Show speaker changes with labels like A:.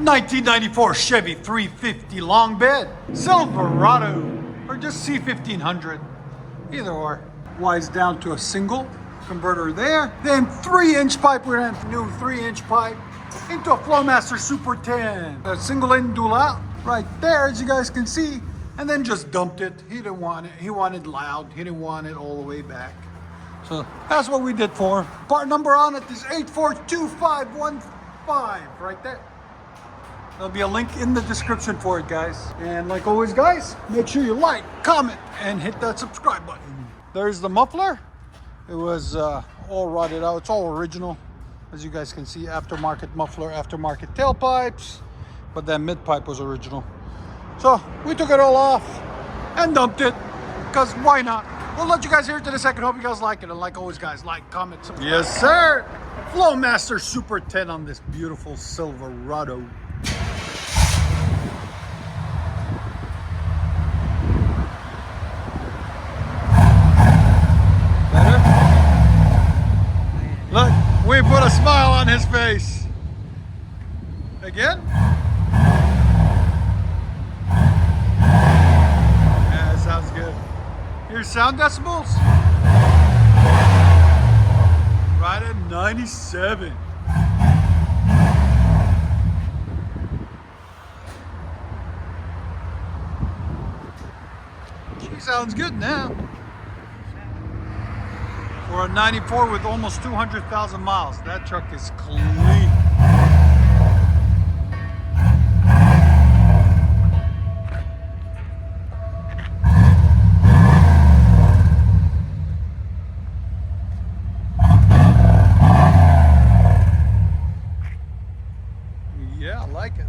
A: 1994 Chevy 350 long bed, Silverado, or just C1500, either or. Wise down to a single converter there. Then 3-inch pipe, we ran new 3-inch pipe into a FLOWMASTER Super 10. A single in, dual out, right there, as you guys can see. And then just dumped it. He didn't want it. He wanted loud. He didn't want it all the way back. So that's what we did for him. Part number on it is 842515, right there. There'll be a link in the description for it, guys. And like always, guys, make sure you like, comment, and hit that subscribe button. There's the muffler. It was all rotted out. It's all original. As you guys can see, aftermarket muffler, aftermarket tailpipes. But that mid pipe was original. So we took it all off and dumped it, because why not? We'll let you guys hear it in a second. Hope you guys like it. And like always, guys, like, comment, subscribe. Yes, sir. FLOWMASTER Super 10 on this beautiful Silverado. Better? Look, we put a smile on his face. Again? Yeah, sounds good. Here's sound decibels. Right at 97. She sounds good now. For a 94 with almost 200,000 miles, that truck is clean. Yeah, I like it.